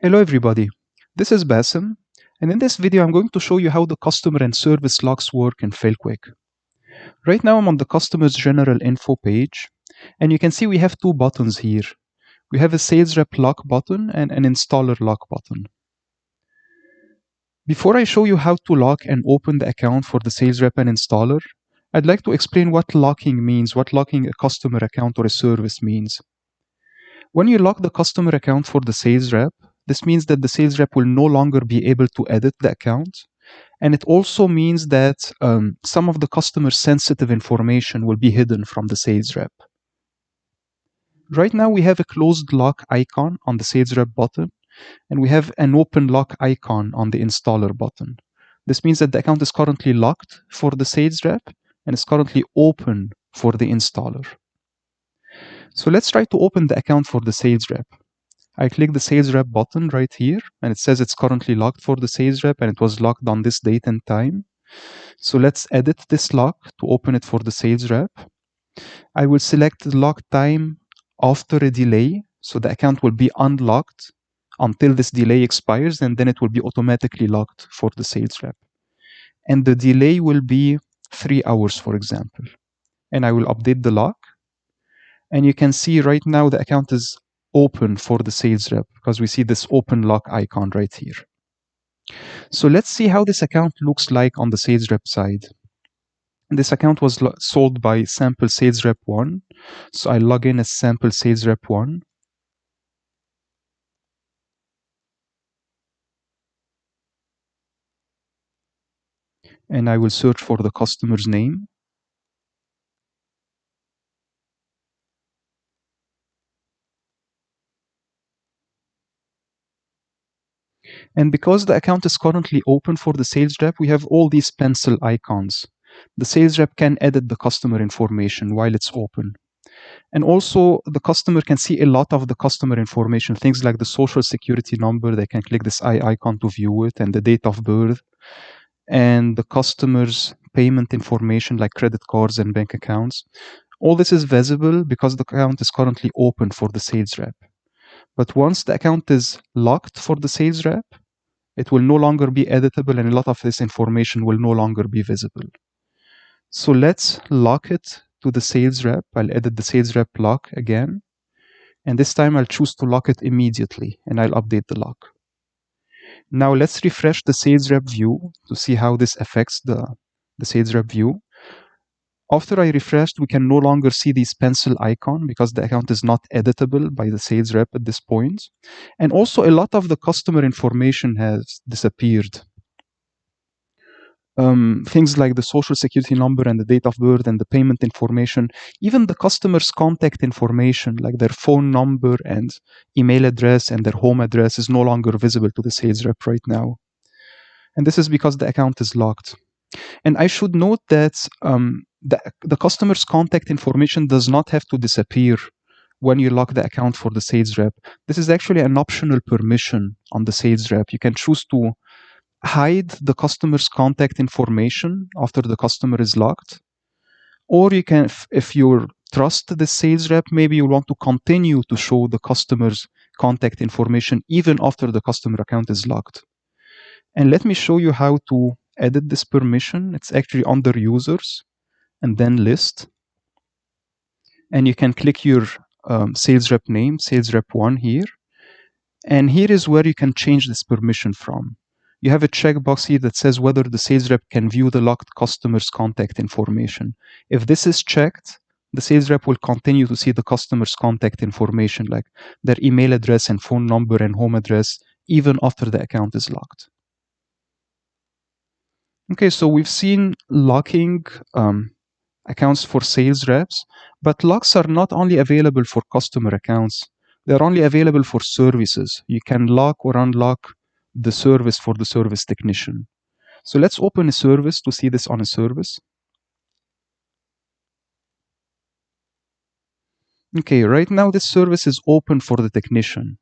Hello everybody, this is Basim, and in this video I'm going to show you how the customer and service logs work in FillQuick. Right now I'm on the customer's general info page, and you can see we have two buttons here. We have a sales rep log button and an installer log button. Before I show you how to log and open the account for the sales rep and installer, I'd like to explain what logging means, what logging a customer account or a service means. When you log the customer account for the sales rep, this means that the sales rep will no longer be able to edit the account. And it also means that some of the customer sensitive information will be hidden from the sales rep. Right now, we have a closed lock icon on the sales rep button, and we have an open lock icon on the installer button. This means that the account is currently locked for the sales rep and is currently open for the installer. So let's try to open the account for the sales rep. I click the sales rep button right here, and it says it's currently locked for the sales rep and it was locked on this date and time. So let's edit this lock to open it for the sales rep. I will select the lock time after a delay, so the account will be unlocked until this delay expires, and then it will be automatically locked for the sales rep. And the delay will be 3 hours, for example. And I will update the lock. And you can see right now the account is open for the sales rep because we see this open lock icon right here. So let's see how this account looks like on the sales rep side. This account was sold by sample sales rep 1. So I log in as sample sales rep 1. And I will search for the customer's name. And because the account is currently open for the sales rep, we have all these pencil icons. The sales rep can edit the customer information while it's open. And also, the customer can see a lot of the customer information, things like the social security number. They can click this eye icon to view it, and the date of birth, and the customer's payment information like credit cards and bank accounts. All this is visible because the account is currently open for the sales rep. But once the account is locked for the sales rep, it will no longer be editable, and a lot of this information will no longer be visible. So let's lock it to the sales rep. I'll edit the sales rep lock again. And this time I'll choose to lock it immediately, and I'll update the lock. Now let's refresh the sales rep view to see how this affects the sales rep view. After I refreshed, we can no longer see this pencil icon because the account is not editable by the sales rep at this point. And also a lot of the customer information has disappeared. Things like the social security number and the date of birth and the payment information, even the customer's contact information like their phone number and email address and their home address is no longer visible to the sales rep right now. And this is because the account is locked. And I should note that the customer's contact information does not have to disappear when you lock the account for the sales rep. This is actually an optional permission on the sales rep. You can choose to hide the customer's contact information after the customer is locked. Or you can, if you trust the sales rep, maybe you want to continue to show the customer's contact information even after the customer account is locked. And let me show you how to edit this permission. It's actually under users and then list. And you can click your sales rep name, sales rep 1 here. And here is where you can change this permission from. You have a checkbox here that says whether the sales rep can view the locked customer's contact information. If this is checked, the sales rep will continue to see the customer's contact information, like their email address and phone number and home address, even after the account is locked. Okay, so we've seen locking accounts for sales reps, but locks are not only available for customer accounts. They're only available for services. You can lock or unlock the service for the service technician. So let's open a service to see this on a service. Okay, right now this service is open for the technician.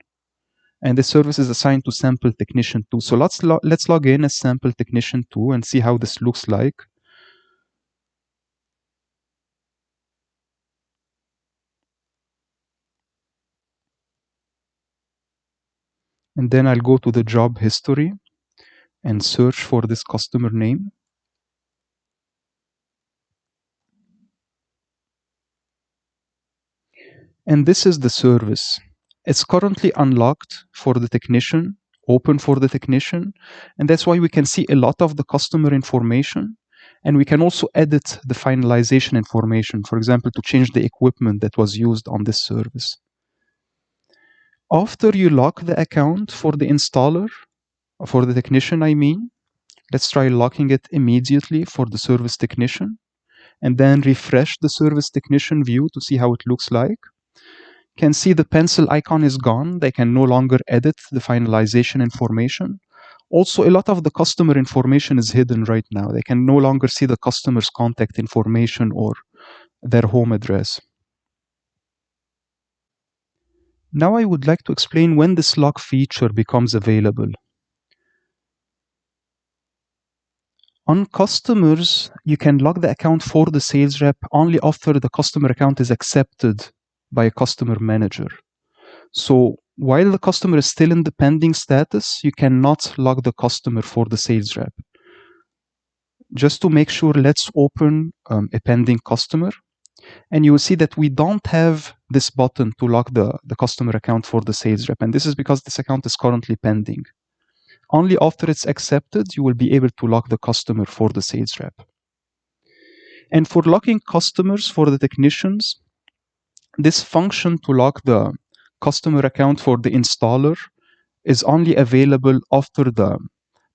And this service is assigned to sample technician 2. So let's log in as sample technician 2 and see how this looks like. And then I'll go to the job history and search for this customer name. And this is the service. It's currently unlocked for the technician, open for the technician, and that's why we can see a lot of the customer information. And we can also edit the finalization information, for example, to change the equipment that was used on this service. After you lock the account for the installer, for the technician, I mean, let's try locking it immediately for the service technician, and then refresh the service technician view to see how it looks like. Can see the pencil icon is gone. They can no longer edit the finalization information. Also, a lot of the customer information is hidden right now. They can no longer see the customer's contact information or their home address. Now I would like to explain when this lock feature becomes available. On customers, you can lock the account for the sales rep only after the customer account is accepted by a customer manager. So while the customer is still in the pending status, you cannot lock the customer for the sales rep. Just to make sure, let's open a pending customer. And you will see that we don't have this button to lock the customer account for the sales rep. And this is because this account is currently pending. Only after it's accepted, you will be able to lock the customer for the sales rep. And for locking customers for the technicians, this function to lock the customer account for the installer is only available after the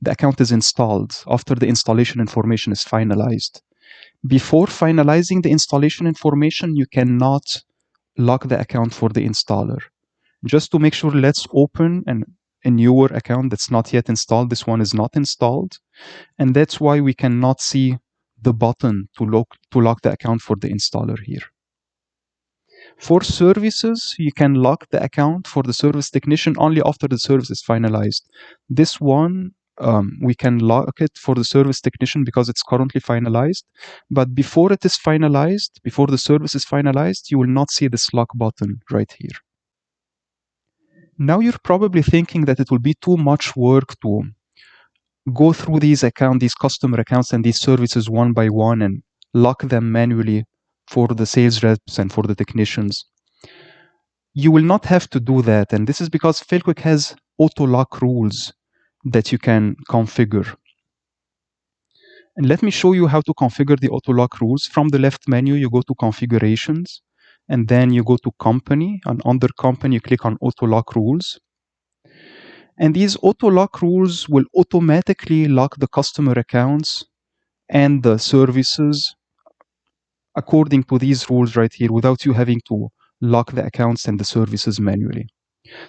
account is installed, after the installation information is finalized. Before finalizing the installation information, you cannot lock the account for the installer. Just to make sure, let's open a newer account that's not yet installed. This one is not installed. And that's why we cannot see the button to lock the account for the installer here. For services, you can lock the account for the service technician only after the service is finalized. This one, we can lock it for the service technician because it's currently finalized. But before it is finalized, before the service is finalized, you will not see this lock button right here. Now you're probably thinking that it will be too much work to go through these customer accounts and these services one by one and lock them manually for the sales reps and for the technicians. You will not have to do that, and this is because FillQuick has auto lock rules that you can configure. And let me show you how to configure the auto lock rules. From the left menu, you go to configurations, and then you go to company, and under company, you click on auto lock rules. And these auto lock rules will automatically lock the customer accounts and the services according to these rules right here without you having to lock the accounts and the services manually.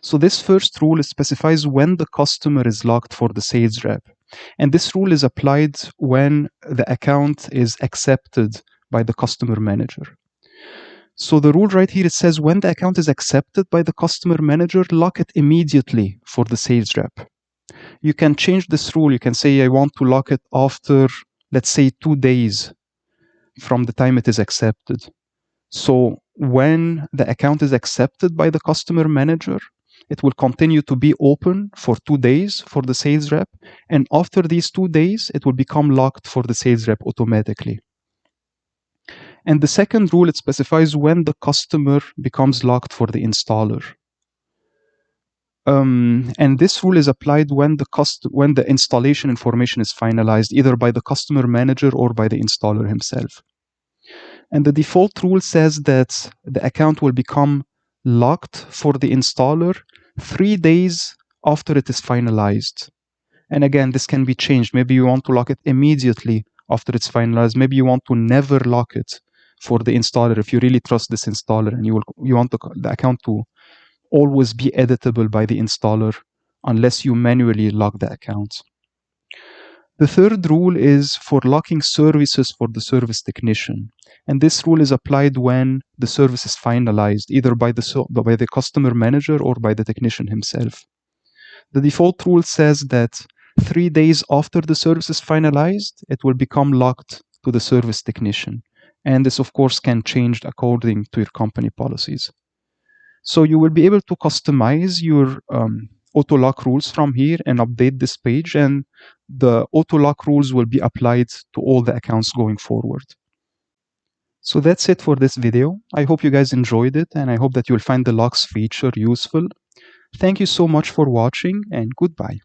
So this first rule specifies when the customer is locked for the sales rep. And this rule is applied when the account is accepted by the customer manager. So the rule right here, it says when the account is accepted by the customer manager, lock it immediately for the sales rep. You can change this rule. You can say, I want to lock it after, let's say, 2 days from the time it is accepted. So when the account is accepted by the customer manager, it will continue to be open for 2 days for the sales rep. And after these 2 days, it will become locked for the sales rep automatically. And the second rule, it specifies when the customer becomes locked for the installer. And this rule is applied when the installation information is finalized, either by the customer manager or by the installer himself. And the default rule says that the account will become locked for the installer 3 days after it is finalized. And again, this can be changed. Maybe you want to lock it immediately after it's finalized. Maybe you want to never lock it for the installer if you really trust this installer and you want the account to always be editable by the installer unless you manually lock the account. The third rule is for locking services for the service technician. And this rule is applied when the service is finalized, either by the customer manager or by the technician himself. The default rule says that 3 days after the service is finalized, it will become locked to the service technician. And this, of course, can change according to your company policies. So you will be able to customize your auto lock rules from here and update this page, and the auto lock rules will be applied to all the accounts going forward. So that's it for this video. I hope you guys enjoyed it, and I hope that you'll find the locks feature useful. Thank you so much for watching, and goodbye.